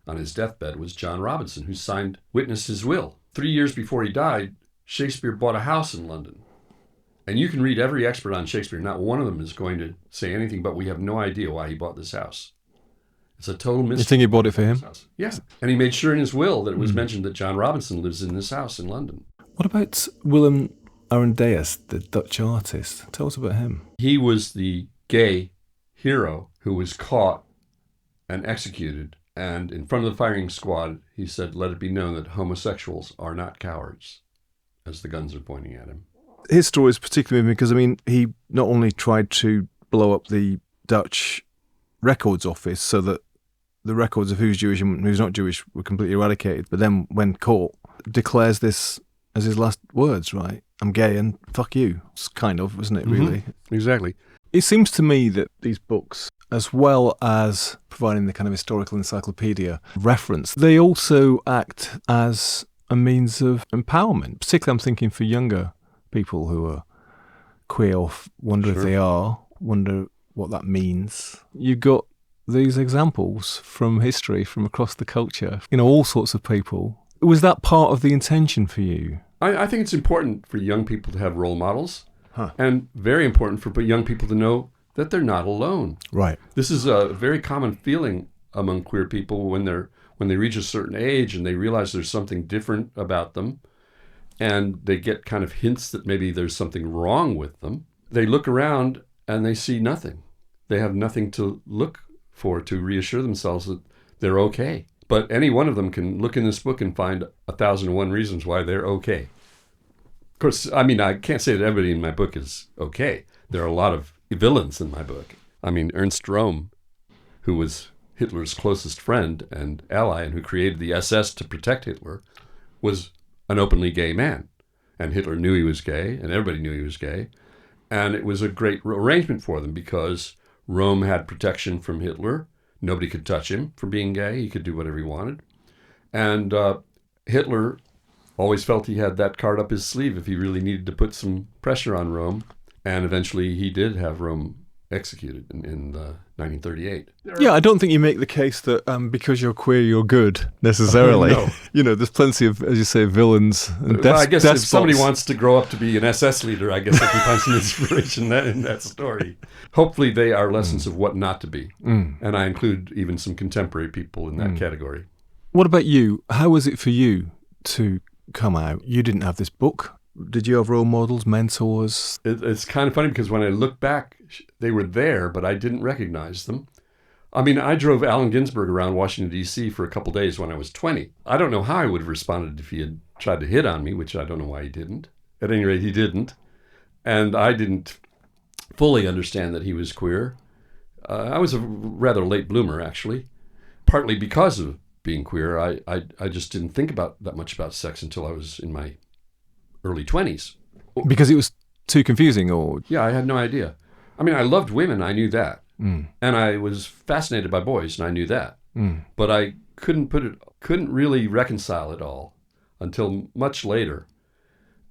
on his deathbed was John Robinson, who witnessed his will. 3 years before he died, Shakespeare bought a house in London. And you can read every expert on Shakespeare. Not one of them is going to say anything, but we have no idea why he bought this house. It's a total mystery. You think he bought it for him? Yeah. And he made sure in his will that it was mentioned that John Robinson lives in this house in London. What about Willem Arendeus, the Dutch artist? Tell us about him. He was the gay hero who was caught and executed. And in front of the firing squad, he said, "Let it be known that homosexuals are not cowards," as the guns are pointing at him. His story is particularly moving because, I mean, he not only tried to blow up the Dutch records office so that the records of who's Jewish and who's not Jewish were completely eradicated, but then when caught, declares this as his last words, right? "I'm gay and fuck you." It's kind of, isn't it, really? Exactly. It seems to me that these books, as well as providing the kind of historical encyclopedia reference, they also act as a means of empowerment. Particularly I'm thinking for younger people who are queer or wonder if they are, wonder what that means. You got these examples from history, from across the culture, all sorts of people. Was that part of the intention for you? I think it's important for young people to have role models, and very important for young people to know that they're not alone. Right. This is a very common feeling among queer people when they reach a certain age and they realize there's something different about them, and they get kind of hints that maybe there's something wrong with them. They look around and they see nothing. They have nothing to look for to reassure themselves that they're okay. But any one of them can look in this book and find 1,001 reasons why they're okay. Of course, I mean, I can't say that everybody in my book is okay. There are a lot of villains in my book. I mean, Ernst Röhm, who was Hitler's closest friend and ally and who created the SS to protect Hitler, was an openly gay man. And Hitler knew he was gay, and everybody knew he was gay. And it was a great arrangement for them because Röhm had protection from Hitler. Nobody could touch him for being gay. He could do whatever he wanted. And Hitler always felt he had that card up his sleeve if he really needed to put some pressure on Röhm. And eventually he did have Röhm executed in 1938. Yeah, I don't think you make the case that because you're queer, you're good, necessarily. No. There's plenty of, as you say, villains and well, I guess despots. if somebody wants to grow up to be an SS leader, I guess I can find some inspiration in that story. Hopefully they are lessons of what not to be. And I include even some contemporary people in that category. What about you? How was it for you to come out? You didn't have this book. Did you have role models, mentors? It's kind of funny because when I look back, they were there, but I didn't recognize them. I mean, I drove Allen Ginsberg around Washington, D.C. for a couple days when I was 20. I don't know how I would have responded if he had tried to hit on me, which I don't know why he didn't. At any rate, he didn't. And I didn't fully understand that he was queer. I was a rather late bloomer, actually, partly because of being queer. I just didn't think that much about sex until I was in my early 20s. Because it was too confusing, or? Yeah, I had no idea. I mean, I loved women, I knew that. And I was fascinated by boys, and I knew that. But I couldn't really reconcile it all until much later.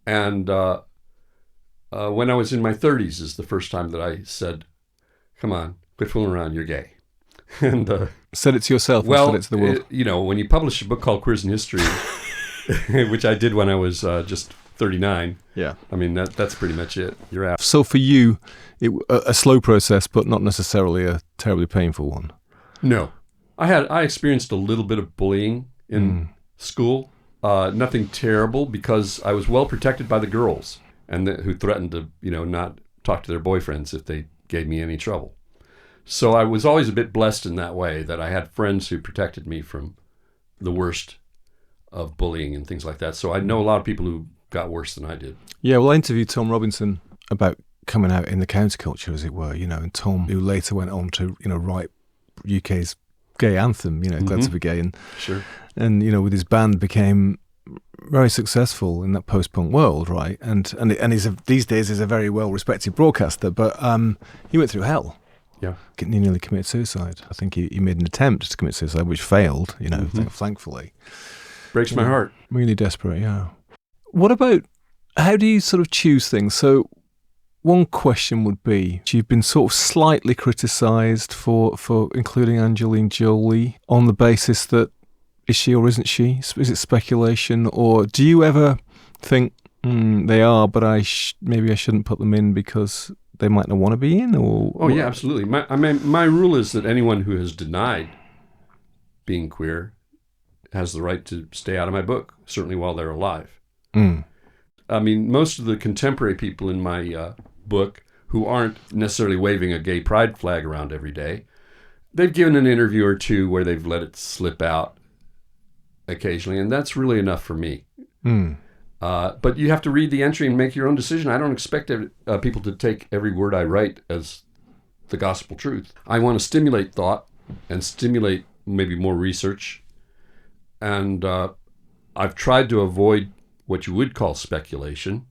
And when I was in my 30s is the first time that I said, "Come on, quit fooling around, you're gay." And said it to yourself, or said it to the world? When you publish a book called Queers in History, which I did when I was just 39. Yeah. I mean, that's pretty much it. You're out. So for you, a slow process, but not necessarily a terribly painful one. No. I experienced a little bit of bullying in school. Nothing terrible because I was well protected by the girls and who threatened to, not talk to their boyfriends if they gave me any trouble. So I was always a bit blessed in that way that I had friends who protected me from the worst of bullying and things like that. So I know a lot of people who got worse than I did. Yeah, well, I interviewed Tom Robinson about coming out in the counterculture, as it were, and Tom, who later went on to, write UK's gay anthem, Glad to be Gay, and with his band became very successful in that post-punk world, right? And he's these days is a very well-respected broadcaster, but he went through hell. Yeah, he nearly committed suicide. I think he made an attempt to commit suicide, which failed, thankfully. Breaks my heart. Really desperate, yeah. What about, how do you sort of choose things? So one question would be, you've been sort of slightly criticised for including Angelina Jolie on the basis that, is she or isn't she? Is it speculation? Or do you ever think, they are, but maybe I shouldn't put them in because they might not want to be in? Or yeah, absolutely. My rule is that anyone who has denied being queer has the right to stay out of my book, certainly while they're alive. I mean, most of the contemporary people in my book who aren't necessarily waving a gay pride flag around every day They've given an interview or two where they've let it slip out occasionally, and that's really enough for me. But you have to read the entry and make your own decision. I don't expect people to take every word I write as the gospel truth. I want to stimulate thought and stimulate maybe more research. And I've tried to avoid what you would call speculation.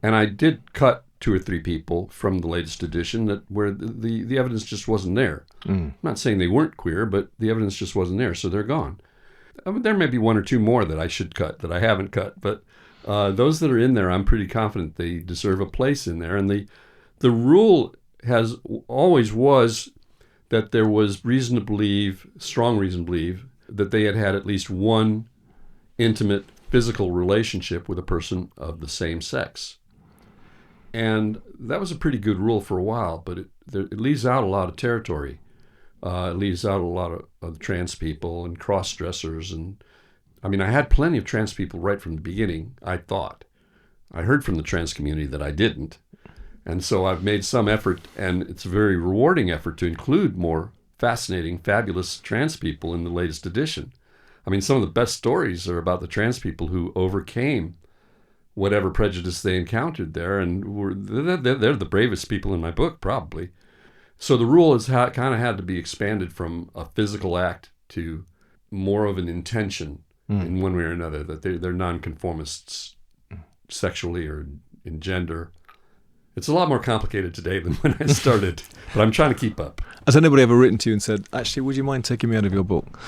And I did cut 2 or 3 people from the latest edition where the evidence just wasn't there. I'm not saying they weren't queer, but the evidence just wasn't there, so they're gone. I mean, there may be 1 or 2 more that I should cut that I haven't cut, but those that are in there, I'm pretty confident they deserve a place in there. And the rule always was that there was strong reason to believe, that they had at least one intimate physical relationship with a person of the same sex. And that was a pretty good rule for a while, but it leaves out a lot of territory. It leaves out a lot of trans people and cross-dressers. And I mean, I had plenty of trans people right from the beginning, I thought. I heard from the trans community that I didn't. And so I've made some effort, and it's a very rewarding effort to include more fascinating, fabulous trans people in the latest edition. I mean, some of the best stories are about the trans people who overcame whatever prejudice they encountered there, and they're the bravest people in my book, probably. So the rule has kind of had to be expanded from a physical act to more of an intention in one way or another, that they're nonconformists sexually or in gender. It's a lot more complicated today than when I started, but I'm trying to keep up. Has anybody ever written to you and said, actually, would you mind taking me out of your book?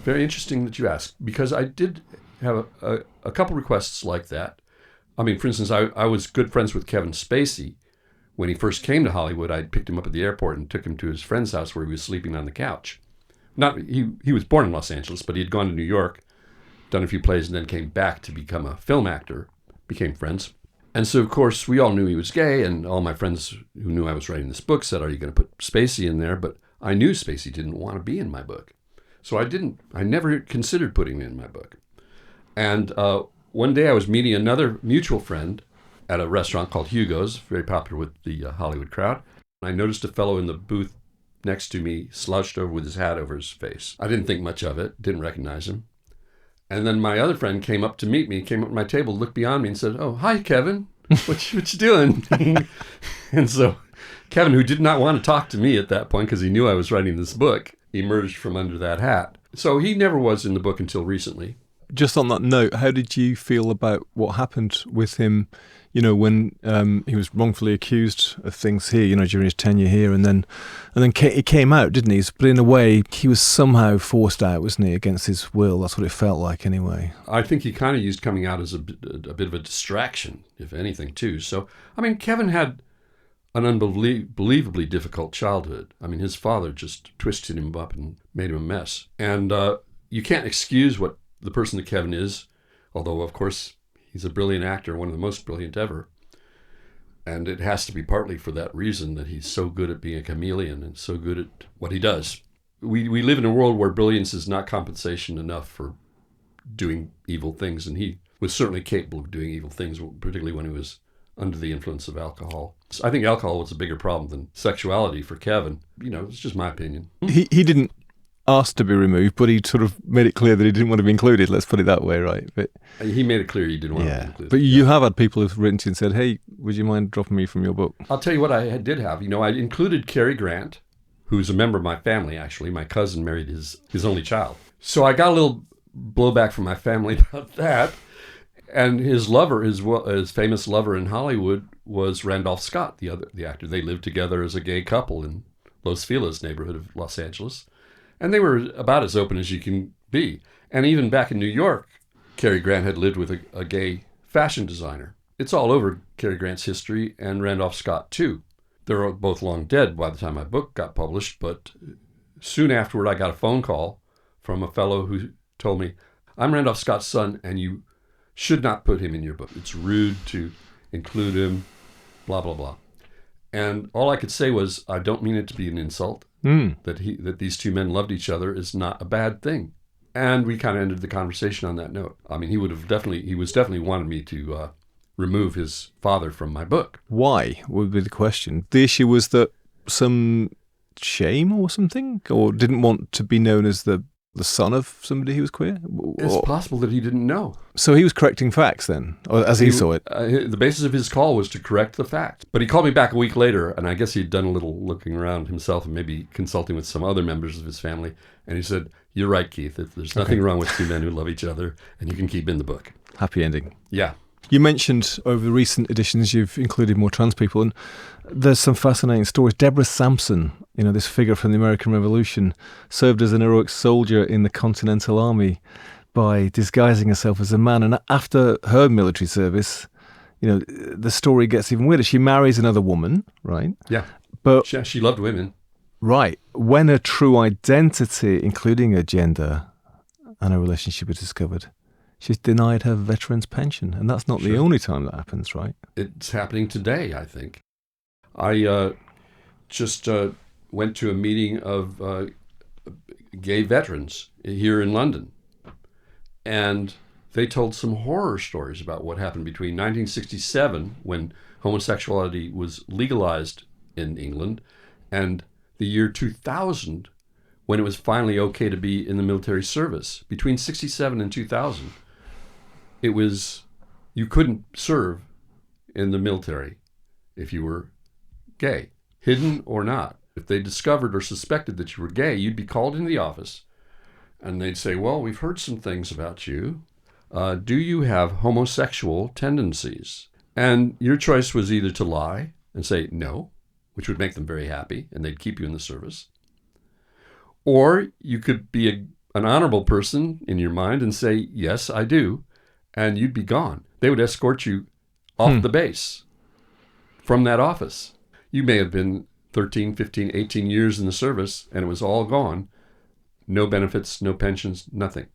Very interesting that you ask, because I did have a couple requests like that. I mean, for instance, I was good friends with Kevin Spacey. When he first came to Hollywood, I picked him up at the airport and took him to his friend's house where he was sleeping on the couch. He was born in Los Angeles, but he had gone to New York, done a few plays, and then came back to become a film actor, became friends. And so, of course, we all knew he was gay, and all my friends who knew I was writing this book said, are you going to put Spacey in there? But I knew Spacey didn't want to be in my book. So I never considered putting him in my book. And one day I was meeting another mutual friend at a restaurant called Hugo's, very popular with the Hollywood crowd. I noticed a fellow in the booth next to me slouched over with his hat over his face. I didn't think much of it, didn't recognize him. And then my other friend came up to meet me, came up to my table, looked beyond me and said, oh, hi, Kevin. What you doing? And so Kevin, who did not want to talk to me at that point because he knew I was writing this book, emerged from under that hat. So he never was in the book until recently. Just on that note, how did you feel about what happened with him, when he was wrongfully accused of things here, during his tenure here, and then he came out, didn't he? But in a way, he was somehow forced out, wasn't he, against his will? That's what it felt like anyway. I think he kind of used coming out as a bit of a distraction, if anything, too. So, I mean, Kevin had an unbelievably difficult childhood. I mean, his father just twisted him up and made him a mess. And you can't excuse what the person that Kevin is, although, of course, he's a brilliant actor, one of the most brilliant ever. And it has to be partly for that reason that he's so good at being a chameleon and so good at what he does. We live in a world where brilliance is not compensation enough for doing evil things, and he was certainly capable of doing evil things, particularly when he was under the influence of alcohol. So I think alcohol was a bigger problem than sexuality for Kevin. It's just my opinion. He didn't ask to be removed, but he sort of made it clear that he didn't want to be included, let's put it that way, right? But he made it clear he didn't want to be included. But you have had people who've written to you and said, hey, would you mind dropping me from your book? I'll tell you what I did have. I included Cary Grant, who's a member of my family, actually. My cousin married his only child. So I got a little blowback from my family about that. And his lover, his famous lover in Hollywood, was Randolph Scott, the actor. They lived together as a gay couple in Los Feliz neighborhood of Los Angeles. And they were about as open as you can be. And even back in New York, Cary Grant had lived with a gay fashion designer. It's all over Cary Grant's history, and Randolph Scott, too. They're both long dead by the time my book got published, but soon afterward I got a phone call from a fellow who told me, I'm Randolph Scott's son, and you should not put him in your book. It's rude to include him, blah, blah, blah. And all I could say was, I don't mean it to be an insult. That these two men loved each other is not a bad thing. And we kind of ended the conversation on that note. I mean, he was definitely wanted me to remove his father from my book. Why would be the question. The issue was that some shame or something? Or didn't want to be known as the son of somebody who was queer? It's possible that he didn't know. So he was correcting facts then, or as he saw it? The basis of his call was to correct the fact. But he called me back a week later, and I guess he'd done a little looking around himself and maybe consulting with some other members of his family. And he said, "You're right, Keith. There's nothing wrong with two men who love each other, and you can keep in the book." Happy ending. Yeah. You mentioned over the recent editions you've included more trans people, and there's some fascinating stories. Deborah Sampson, this figure from the American Revolution, served as an heroic soldier in the Continental Army by disguising herself as a man. And after her military service, the story gets even weirder. She marries another woman, right? Yeah. But she loved women. Right. When her true identity, including her gender and her relationship, is discovered, she's denied her veteran's pension. And that's not the only time that happens, right? It's happening today, I think. I just went to a meeting of gay veterans here in London. And they told some horror stories about what happened between 1967, when homosexuality was legalized in England, and the year 2000, when it was finally okay to be in the military service. Between 67 and 2000, you couldn't serve in the military if you were gay, hidden or not. If they discovered or suspected that you were gay, you'd be called into the office, and they'd say, "Well, we've heard some things about you. Do you have homosexual tendencies?" And your choice was either to lie and say no, which would make them very happy, and they'd keep you in the service. Or you could be an honorable person in your mind and say, "Yes, I do," and you'd be gone. They would escort you off the base from that office. You may have been 13, 15, 18 years in the service, and it was all gone. No benefits, no pensions, nothing.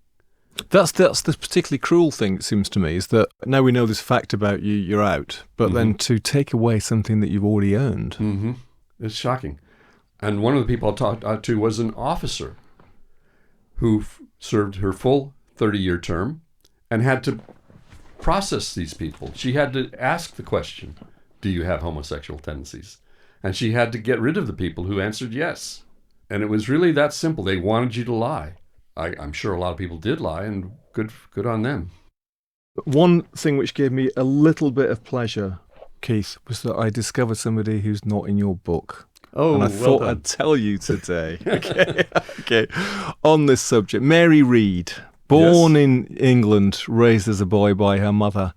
That's the particularly cruel thing, it seems to me, is that now we know this fact about you, you're out, but then to take away something that you've already earned. It's shocking. And one of the people I talked to was an officer who served her full 30-year term and had to process these people. She had to ask the question, "Do you have homosexual tendencies?" And she had to get rid of the people who answered yes. And it was really that simple. They wanted you to lie. I'm sure a lot of people did lie, and good on them. One thing which gave me a little bit of pleasure, Keith, was that I discovered somebody who's not in your book. Oh, and I thought done. I'd tell you today. Okay. On this subject, Mary Read, born in England, raised as a boy by her mother,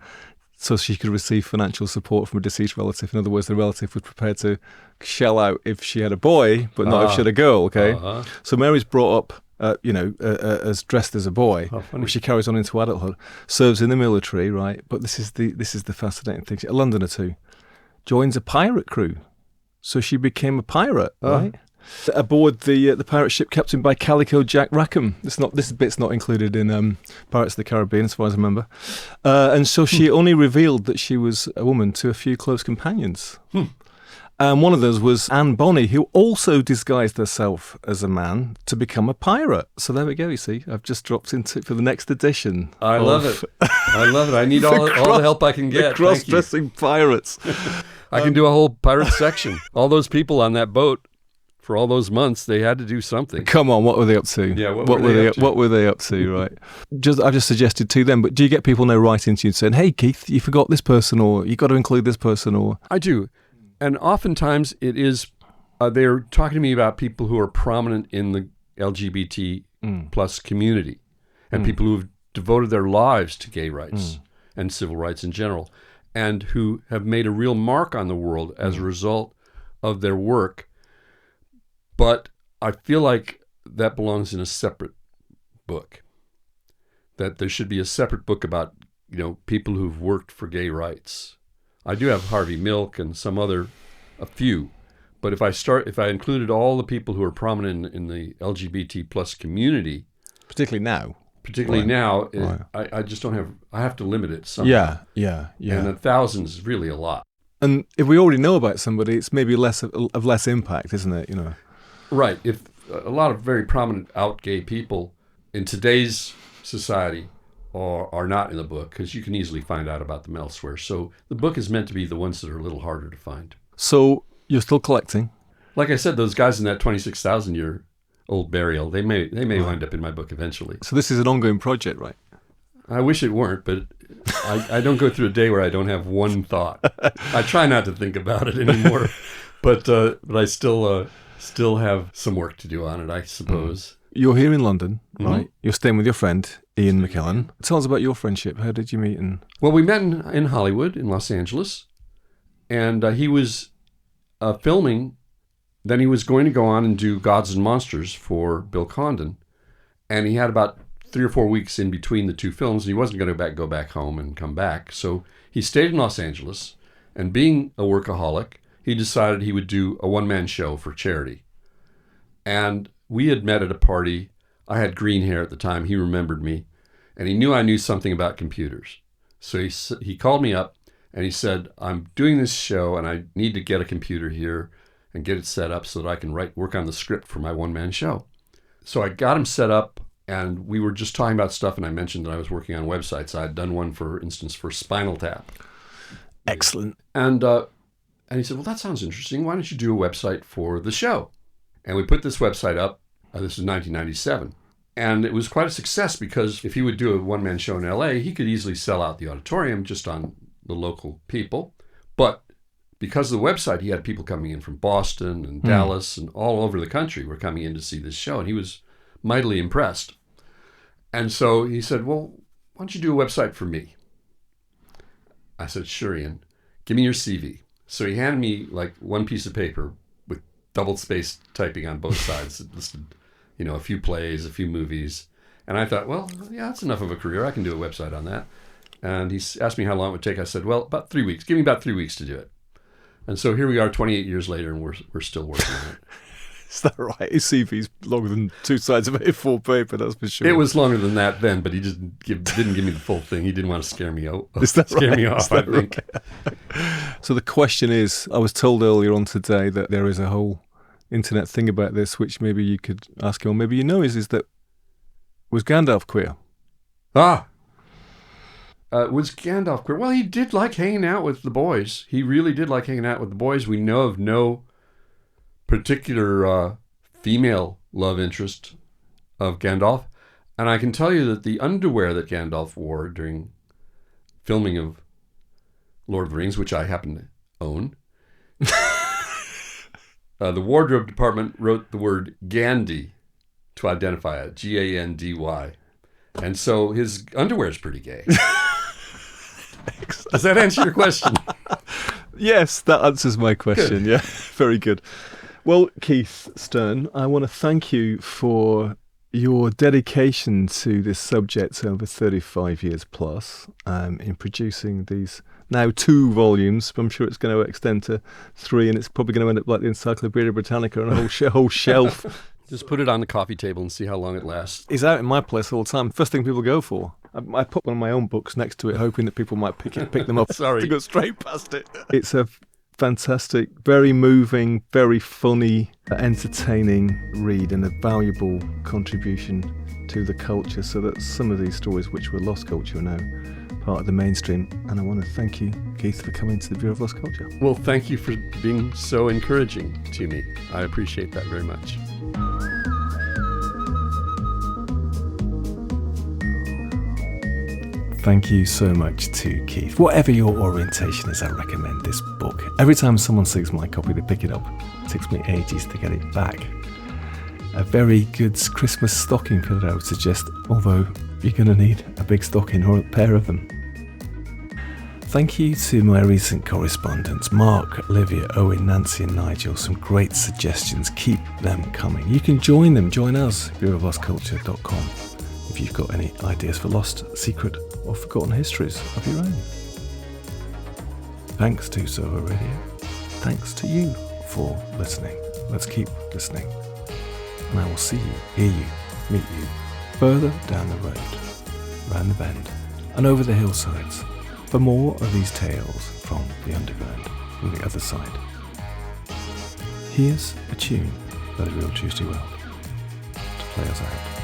so she could receive financial support from a deceased relative. In other words, the relative was prepared to shell out if she had a boy, but not if she had a girl. Okay, so Mary's brought up, as dressed as a boy, which she carries on into adulthood. Serves in the military, right? But this is the fascinating thing. A Londoner too, joins a pirate crew, so she became a pirate, right? Aboard the pirate ship captained by Calico Jack Rackham. This bit's not included in Pirates of the Caribbean, as far as I remember. And so she only revealed that she was a woman to a few close companions. And one of those was Anne Bonny, who also disguised herself as a man to become a pirate. So there we go, you see. I've just dropped into it for the next edition. I love it. I need all the help I can get. The cross-dressing pirates. I can do a whole pirate section. All those people on that boat, for all those months, they had to do something. Come on, what were they up to? Yeah, what were they up to, right? I've just suggested to them, but do you get people now writing to you saying, "Hey, Keith, you forgot this person," or "You got to include this person," or? I do. And oftentimes it is, they're talking to me about people who are prominent in the LGBT plus community and people who have devoted their lives to gay rights and civil rights in general, and who have made a real mark on the world as a result of their work. But I feel like that belongs in a separate book, that there should be a separate book about, people who've worked for gay rights. I do have Harvey Milk and a few, but if I included all the people who are prominent in the LGBT plus community, particularly now, I just don't have. I have to limit it somehow. Yeah. And 1,000 is really a lot. And if we already know about somebody, it's maybe less impact, isn't it? Right. If a lot of very prominent out gay people in today's society are not in the book, because you can easily find out about them elsewhere. So the book is meant to be the ones that are a little harder to find. So you're still collecting? like I said, those guys in that 26,000-year-old burial, they may wind up in my book eventually. So this is an ongoing project, right? I wish it weren't, but I don't go through a day where I don't have one thought. I try not to think about it anymore, but I still have some work to do on it, I suppose. You're here in London, right? You're staying with your friend, Ian McKellen. Tell us about your friendship. How did you meet? Well, we met in Hollywood, in Los Angeles, and he was filming. Then he was going to go on and do Gods and Monsters for Bill Condon, and he had about 3 or 4 weeks in between the two films, and he wasn't going to go back home and come back. So he stayed in Los Angeles, and being a workaholic, he decided he would do a one-man show for charity. And we had met at a party. I had green hair at the time. He remembered me, and he knew I knew something about computers. So he called me up, and he said, I'm doing this show, and I need to get a computer here and get it set up so that I can work on the script for my one-man show. So I got him set up, and we were just talking about stuff, and I mentioned that I was working on websites. I had done one, for instance, for Spinal Tap. Excellent. And he said, well, that sounds interesting. Why don't you do a website for the show? And we put this website up. This was 1997. And it was quite a success because if he would do a one-man show in LA, he could easily sell out the auditorium just on the local people. But because of the website, he had people coming in from Boston and Dallas and all over the country were coming in to see this show. And he was mightily impressed. And so he said, well, why don't you do a website for me? I said, sure, Ian. Give me your CV. So he handed me like one piece of paper with double-spaced typing on both sides. It listed, a few plays, a few movies. And I thought, well, yeah, that's enough of a career. I can do a website on that. And he asked me how long it would take. I said, well, about 3 weeks. Give me about 3 weeks to do it. And so here we are 28 years later, and we're still working on it. Is that right? His CV's longer than 2 sides of A4 paper, that's for sure. It was longer than that then, but he didn't give me the full thing. He didn't want to scare me out. Is that scare right? me off, I think. Right? So the question is, I was told earlier on today that there is a whole internet thing about this, which maybe you could ask him, or maybe is that, was Gandalf queer? Was Gandalf queer? Well, he did like hanging out with the boys. He really did like hanging out with the boys. We know of no particular female love interest of Gandalf. And I can tell you that the underwear that Gandalf wore during filming of Lord of the Rings, which I happen to own, the wardrobe department wrote the word Gandhi to identify it, Gandy. And so his underwear is pretty gay. Does that answer your question? Yes, that answers my question. Good. Yeah, very good. Well, Keith Stern, I want to thank you for your dedication to this subject over 35 years plus in producing these now 2 volumes. I'm sure it's going to extend to 3, and it's probably going to end up like the Encyclopedia Britannica and a whole shelf. Just put it on the coffee table and see how long it lasts. It's out in my place all the time. First thing people go for. I put one of my own books next to it, hoping that people might pick them up. Sorry. To go straight past it. It's a fantastic, very moving, very funny, entertaining read, and a valuable contribution to the culture, so that some of these stories which were lost culture are now part of the mainstream. And I want to thank you, Keith, for coming to the Bureau of Lost Culture. Well, thank you for being so encouraging to me. I appreciate that very much. Thank you so much to Keith. Whatever your orientation is, I recommend this book. Every time someone sees my copy, they pick it up. It takes me ages to get it back. A very good Christmas stocking filler, I would suggest, although you're going to need a big stocking or a pair of them. Thank you to my recent correspondents, Mark, Olivia, Owen, Nancy and Nigel. Some great suggestions. Keep them coming. You can join us, bureauoflostculture.com, if you've got any ideas for lost, secret or forgotten histories of your own. Thanks to Soho Radio. Thanks to you for listening. Let's keep listening. And I will see you, hear you, meet you further down the road, round the bend and over the hillsides for more of these tales from the underground, from the other side. Here's a tune by the Real Tuesday World to play us out.